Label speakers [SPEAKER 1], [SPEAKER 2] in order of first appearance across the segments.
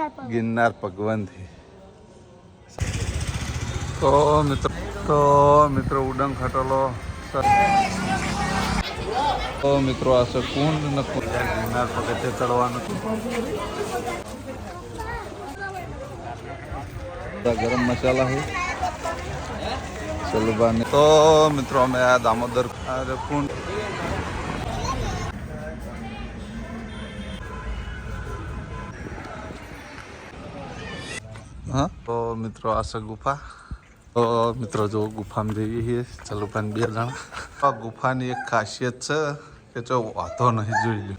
[SPEAKER 1] गिरनार भगवान थी। तो मित्रों उडंग खटोलो तो मित्रों आ कुंड न गिरनार पगथे चढ़वानुं गरम मसाला है सलबाने। तो मित्रों में आ दामोदर कुंड हाँ तो मित्रों आ गुफा तो मित्रों जो गुफा में जाइए चलो पान बे जण आ गुफा की एक खासियत है कि जो वातो नहीं जोई लो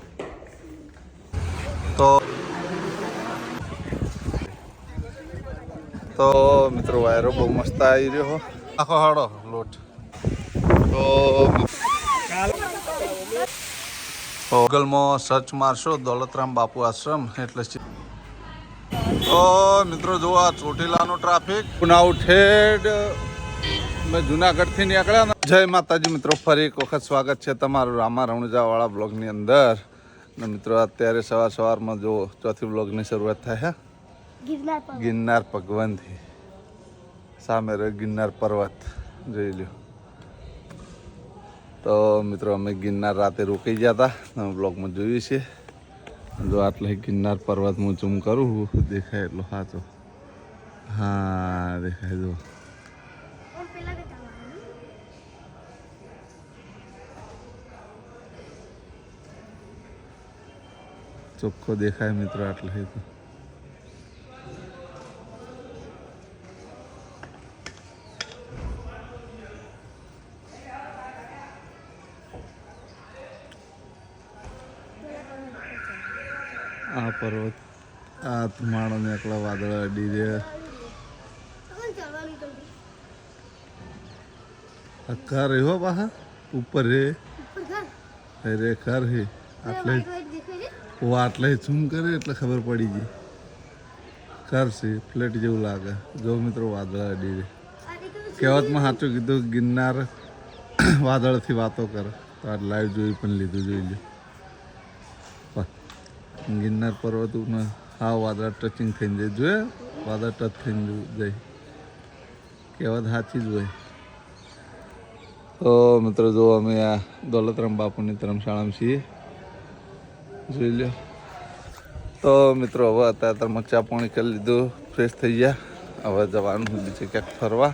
[SPEAKER 1] तो मित्रों वायरो बहुत मस्त आई रह्यो हो आखो हाड़ो लोट तो गूगल में सर्च मारशो दौलतराम बापू आश्रम एटले तो मित्रों जो आ ચોટીલાનો ટ્રાફિક ઉઠેડ મેં જુનાગઢથી નીકળ્યા ને જય માતાજી મિત્રો ફરી એક વખત સ્વાગત છે તમારું રામા રણુજાવાળા બ્લોગની અંદર ને મિત્રો અત્યારે સવારમાં જો ચોથી બ્લોગની શરૂઆત થાય છે ગિરનાર ભગવાનથી સામે રહ્યો ગિરનાર પર્વત જોઈ લ્યો તો મિત્રો અમે ગિરનાર રાતે રોકાઈ ગયા હતા તમે બ્લોગમાં જોયું છે जो आटले गिरनार पर्वत में जूम करूँ देखाय एटलो साचो हाँ देखाय जो चोख्खो देखाय मित्रों आटले तो आ पर्वत आ धुमाड़ो ने एकला वादळ अडी रे घर हो बाहा ऊपर रे अरे घर है आटले वो आटले झूम करे એટલે ખબર પડી ગઈ घर से फ्लेट જેવું લાગે જો મિત્રો વાદળ અડી રે કહેવતમાં સાચું કીધું ગિરનાર વાદળથી વાતો કરે તો આ લાઈવ જોઈ પણ લીધું જોઈ લે गिरनार पर्वत में हाँ वादळ टचिंग थी जाए जो वादळ टच थी जाए कहवत साची ज होय तो मित्रों जो अमे आ दौलतराम बापू की धर्मशाला में छीए जोई लो तो मित्रों हवे अत्यारे चा पाणी कर लीधुं फ्रेश थी गया हवे जवानुं बीजे क्यांक फरवा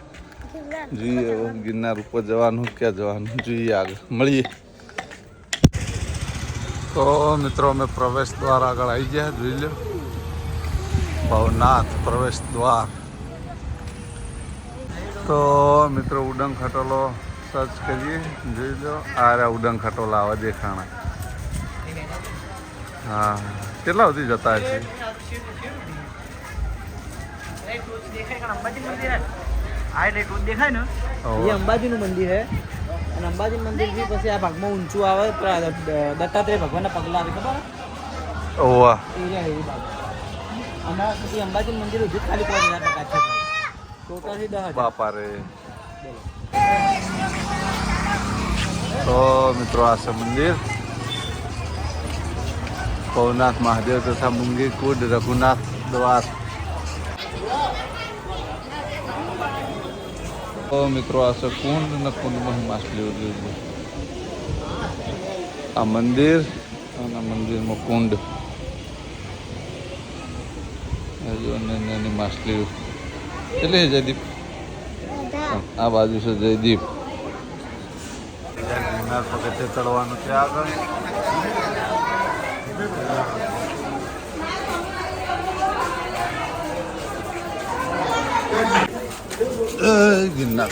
[SPEAKER 1] जोईए गिरनार उपर जवानुं क्या जवानुं जोईए आगे मळीए। तो मित्रों में प्रवेश द्वार आगे आई गया जी लो भवनाथ प्रवेश द्वार। तो मित्रों उडंग खटोलो सर्च करिए जी लो आ रहा उडंग खटोला आवा देखाणा हाँ केटला सुधी जता है
[SPEAKER 2] ये अंबाजी नु मंदिर है अंबाजी मंदिर भी पछी आ भाग में ऊंचू आवे दत्तात्रेय भगवान ना पगला आवे खबर
[SPEAKER 1] ओवा
[SPEAKER 2] एरिया है ये भाग અને પછી અંબાજી મંદિર ઉધી ખાલી 5000 ટકા છે ટોટલ 10000
[SPEAKER 1] बापा रे। तो मित्रों आ मंदिर भवनाथ महादेव तथा मुंगी कुंड रघुनाथ द्वार। तो मित्रों आ कुंड न कुंड में माछली आ मंदिर मंदिर में कुंड माछली चलिए जयदीप आ बाजू से जयदीप गिरनार पगथे चढ़वानुं छे आगळ गिरनार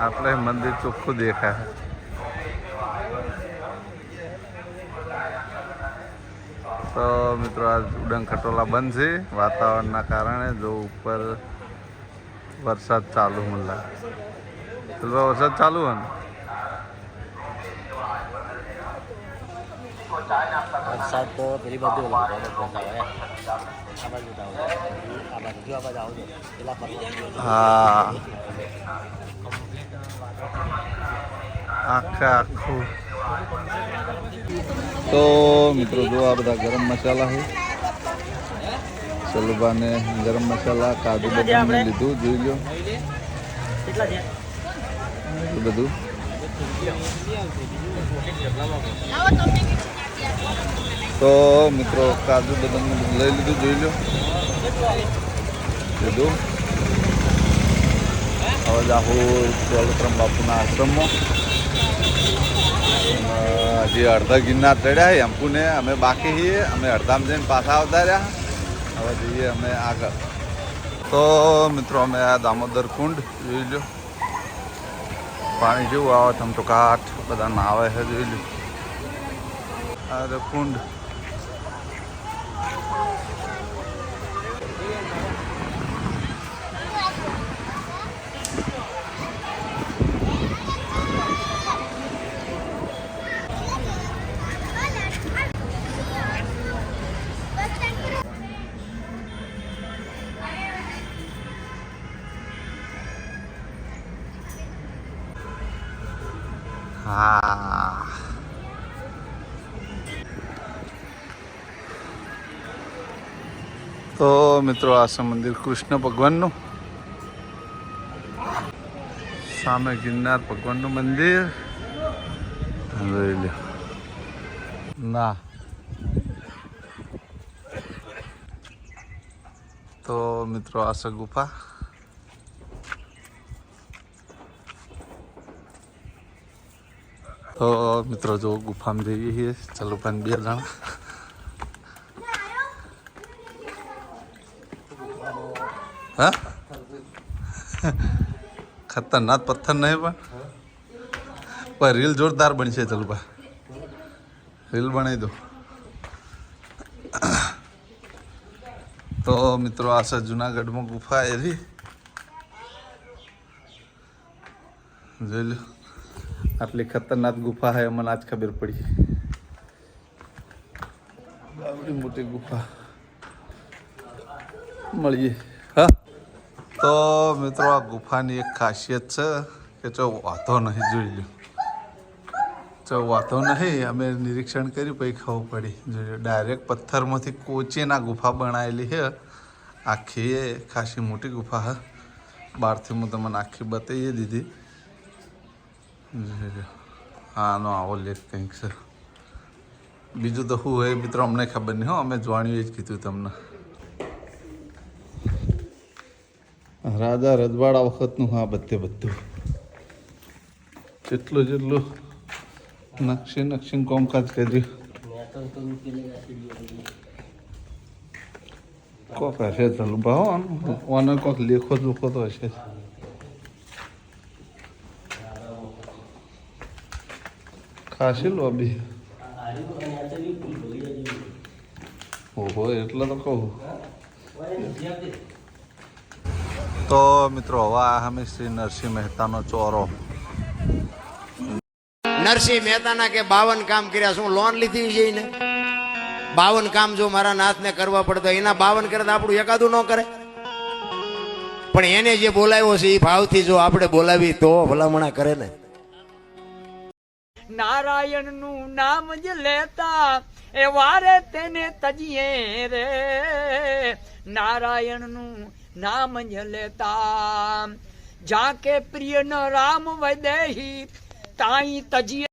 [SPEAKER 1] आटले मंदिर चोख्खું देखा है। तो मित्रों आज उडंग खटोला बंद है वातावरण कारण जो ऊपर वरसाद चालू मला चलो वरसाद चालू है
[SPEAKER 2] वरसाद तो पेली बाजू
[SPEAKER 1] હા આખું તો મિત્રો જો આ બધા ગરમ મસાલા છે સલુભાને ગરમ મસાલા કાજુ બદામ લીધું જોઈ લો એ બધું તો મિત્રો કાજુ બદામ લઈ લીધું જોઈ લો લીધું હવે જાહું દોલતરામ બાપુના આશ્રમમાં હજી અડધા ગિરનાર ચડ્યા એમ્પુને અમે બાકી છીએ અમે અડધામાં જઈને પાછા આવતા રહ્યા હવે જઈએ અમે આગળ તો મિત્રો અમે આ દામોદર કુંડ જોઈ લો પાણી જેવું આવે તમ તો કાઠ બધા નાવે છે જોઈ લો આ કુંડ હા તો મિત્રો આ છે મંદિર કૃષ્ણ ભગવાનનું સામે ગિરનાર ભગવાનનું મંદિર જોઈ લો ના તો મિત્રો આ છે ગુફા તો મિત્રો જો ગુફામાં જઈએ છીએ ચલો પણ 2 જણા હા ખતરનાક પથ્થર નહીં પણ રીલ જોરદાર બનશે ચલો બા રીલ બનાવી દો તો મિત્રો આ છે જુનાગઢમાં ગુફા એવી જોઈ લો આટલી ખતરનાક ગુફા है મને આજ ખબર પડી આવડી મોટી ગુફા મળીએ હા તો મિત્રો આ ગુફાની એક ખાસિયત છે કે જો વાંધો નહીં જોઈ લો જો વાંધો નહીં અમે નિરીક્ષણ કર્યું પછી ખબર પડી જોઈ ડાયરેક્ટ પથ્થરમાંથી કોચીના ગુફા બનાવેલી છે આખી એ ખાસી મોટી ગુફા છે બહારથી હું તમને આખી બતાવી દીધી હા નો આવો લેખ કંઈક છે બીજું તો શું હોય મિત્રો અમને ખબર નહીં હો અમે જાણ્યું જ કીધું તમને રાજા રજવાડા વખતનું હા બધું જેટલું નકશી કોમકાજ કર્યું કોક હશે ચાલુ ભાવ ઓને કોક લેખો જોખો તો હશે ખાસી લોબી ઓહો એટલે તો કહું તો મિત્રો હવે અમે શ્રી નરસિંહ મહેતાનો ચોરો
[SPEAKER 3] નરસિંહ મહેતાના કે 52 કામ કર્યા શું લોન લીધી જઈને 52 કામ જો મારા નાથને કરવા પડતો એના 52 કરે તો આપણું એકાદું ન કરે પણ એને જે બોલાવ્યો છે એ ભાવથી જો આપણે બોલાવી તો ભલામણા કરે ને
[SPEAKER 4] નારાયણ નું નામ જ લેતા એ વારે તેને તજીએ રે નારાયણ નું નામ જ લેતા જાકે પ્રિય ન રામ વૈદેહી તાઈ તજીએ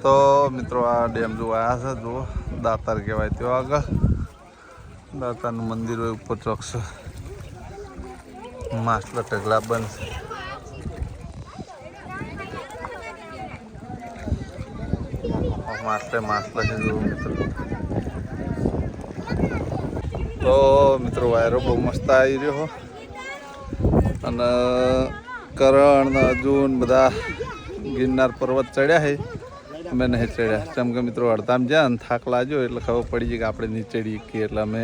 [SPEAKER 1] તો મિત્રો આ ડેમ જો આવ્યા છે, જુઓ દાતાર કહેવાય ત્યાં આગળ દાતારનું મંદિર હોય ઉપર ચોકસ માછલા ઢગલા બંધ છે, માછલા છે જુઓ મિત્રો. તો મિત્રો વાયરો બહુ મસ્ત આવી રહ્યો અને કરણ અર્જુન બધા ગિરનાર પર્વત ચડ્યા છે, અમે નહીં ચડ્યા. જેમ કે મિત્રો હડતામ જ્યાં થાક લાગ્યો એટલે ખબર પડી ગઈ કે આપણે નહીં ચડી શકીએ, એટલે અમે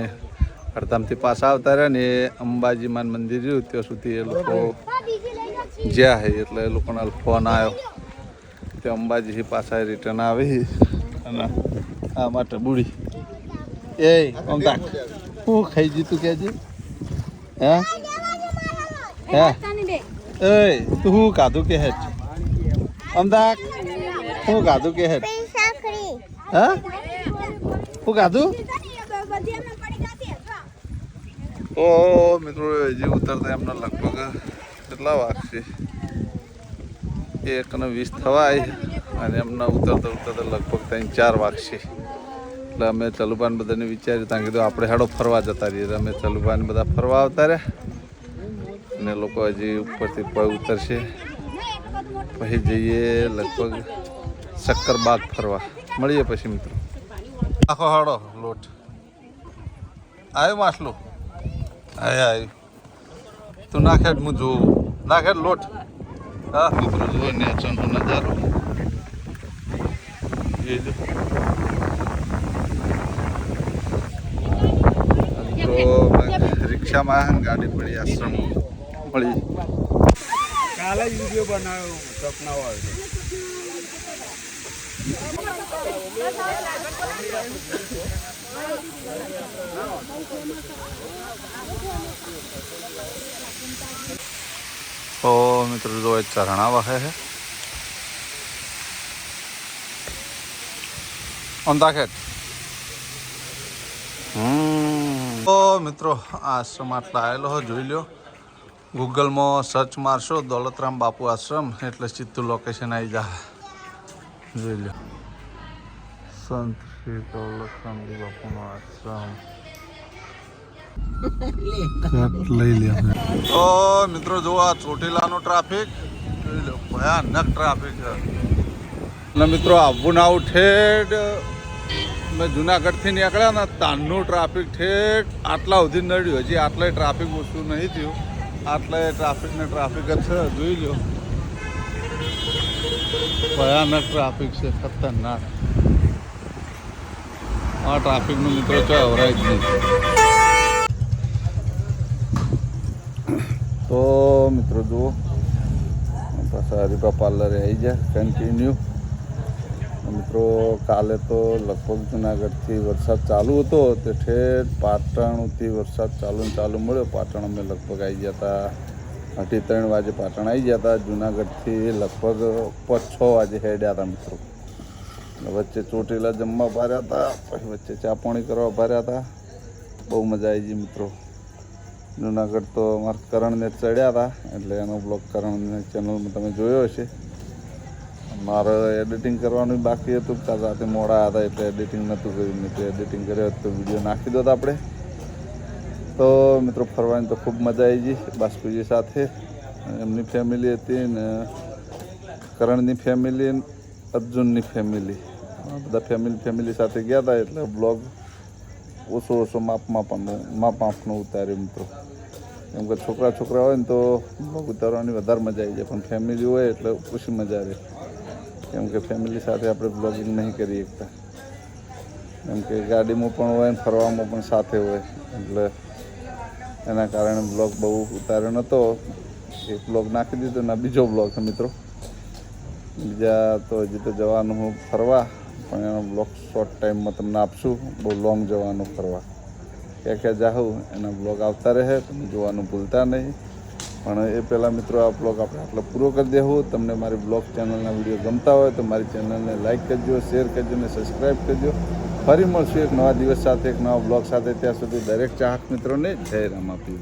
[SPEAKER 1] હડતામથી પાછા આવતા રહ્યા ને એ અંબાજીમાન મંદિર રહ્યું ત્યાં સુધી એ લોકો જ્યાં છે, એટલે એ લોકોનો ફોન આવ્યો તે અંબાજીથી પાછા રિટર્ન આવી અને આ માટે બુડી એ અમદાક હું ખાઈ જીતું કેજી હે હે એ તું શું કાધું કે હેઠ અમદાક શું કાધું કે હેઠ હા શું કાધું? ઓ મિત્રો હજી ઉતરતા એમને લગભગ કેટલા વાગશે 1:20 થવાય અને એમના ઉતરતા લગભગ 3-4 વાગશે. એટલે અમે ચલુબાન બધાને વિચાર્યું ત્યાં કીધું આપણે હેડો ફરવા જતા રહીએ. અમે ચલુબાન બધા ફરવા આવતા રહ્યા અને લોકો હજી ઉપરથી ઉતરશે પછી જઈએ લગભગ શક્કરબાગ ફરવા. મળીએ પછી મિત્રો. આખો હાડો લોટ આવ્યો માછલું આવ્યું તું નાખેડ હું જોઉં નાખેડ લોટ. હા મિત્રો જુઓ નેચરનો નજારો એ જો રિક્ષામાં ગાડી પડી આશ્રમ મળી.
[SPEAKER 5] કાલે જ વિડીયો બનાવ્યો સપનાઓ આવ્યો.
[SPEAKER 1] તો મિત્રો જો ઝરણા વહે છે અંદાખેડ. તો મિત્રો આશ્રમ આટલા આવેલો હો જોઈ લો. ગૂગલમાં સર્ચ મારશો દોલતરામ બાપુ આશ્રમ એટલે સીધું લોકેશન આવી જાય. જોઈ લો સંત શ્રી દોલતરામ બાપુનો આશ્રમ લઈ લે. તો મિત્રો જો આ ચોટીલાનો ટ્રાફિક જોઈ લો ભયાનક ટ્રાફિક છે. અને મિત્રો આવવું ના આવું ઠેઠ મેં જુનાગઢથી નીકળ્યા ને તાનનું ટ્રાફિક ઠેઠ આટલા સુધી નડ્યું. હજી આટલાય ટ્રાફિક ઓછું નહીં થયું. આટલાય ટ્રાફિક જ છે. જોઈ લો ભયાનક ટ્રાફિક છે ખતરનાક. આ ટ્રાફિકનું મિત્રો છે અવરાય જ નહીં. તો મિત્રો જુઓ પાછા હરીફા પાર્લરે આવી જાય કન્ટિન્યુ. મિત્રો કાલે તો લગભગ જુનાગઢથી વરસાદ ચાલુ હતો તે ઠેઠ પાટણથી વરસાદ ચાલુ મળ્યો. પાટણ અમે લગભગ આવી ગયા હતા 3:30 વાગે પાટણ આવી ગયા હતા. જુનાગઢથી લગભગ 5-6 વાગે હેડ્યા હતા મિત્રો. વચ્ચે ચોટીલા જમવા ભાર્યા હતા, પછી વચ્ચે ચા પાણી કરવા ભાર્યા હતા. બહુ મજા આવી ગઈ મિત્રો. જુનાગઢ તો અમારા કરણને ચડ્યા હતા એટલે એનો બ્લોગ કરણની ચેનલમાં તમે જોયો હશે. મારે એડિટિંગ કરવાનું બાકી હતું. કાલ રાતે મોડા હતા એટલે એડિટિંગ નહોતું કર્યું. મિત્રો એડિટિંગ કર્યો તો વિડીયો નાખી દો આપણે. તો મિત્રો ફરવાની તો ખૂબ મજા આવી ગઈ બાસ્કુજી સાથે. એમની ફેમિલી હતી ને કરણની ફેમિલી અર્જુનની ફેમિલી બધા ફેમિલી સાથે ગયા હતા એટલે બ્લોગ ઓછો માપનો ઉતાર્યો મિત્રો. કેમ કે છોકરા હોય ને તો બ્લોગ ઉતારવાની વધારે મજા આવી જાય, પણ ફેમિલી હોય એટલે ઓછી મજા રહે. કેમ કે ફેમિલી સાથે આપણે બ્લોગિંગ નહીં કરી શકતા. કેમ કે ગાડીમાં પણ હોય ને ફરવામાં પણ સાથે હોય એટલે એના કારણે બ્લોગ બહુ ઉતાર્યો નહોતો. એક બ્લોગ નાખી દીધો ને બીજો બ્લોગ છે મિત્રો. બીજા તો હજી તો જવાનું હું ફરવા, પણ એનો બ્લોગ શોર્ટ ટાઈમમાં તમને આપશું. બહુ લોંગ જવાનું ફરવા ક્યાં જાઉં એના બ્લોગ આવતા રહે, તમે જોવાનું ભૂલતા નહીં. પણ એ પહેલાં મિત્રો આ બ્લોગ આપણે આટલો પૂરો કરી દેવું. તમને મારી બ્લોગ ચેનલના વિડીયો ગમતા હોય તો મારી ચેનલને લાઇક કરજો, શેર કરજો અને સબસ્ક્રાઈબ કરજો. ફરી મળશું એક નવા દિવસ સાથે, એક નવા બ્લોગ સાથે. ત્યાં સુધી દરેક ચાહક મિત્રોને જય રામ આપીએ.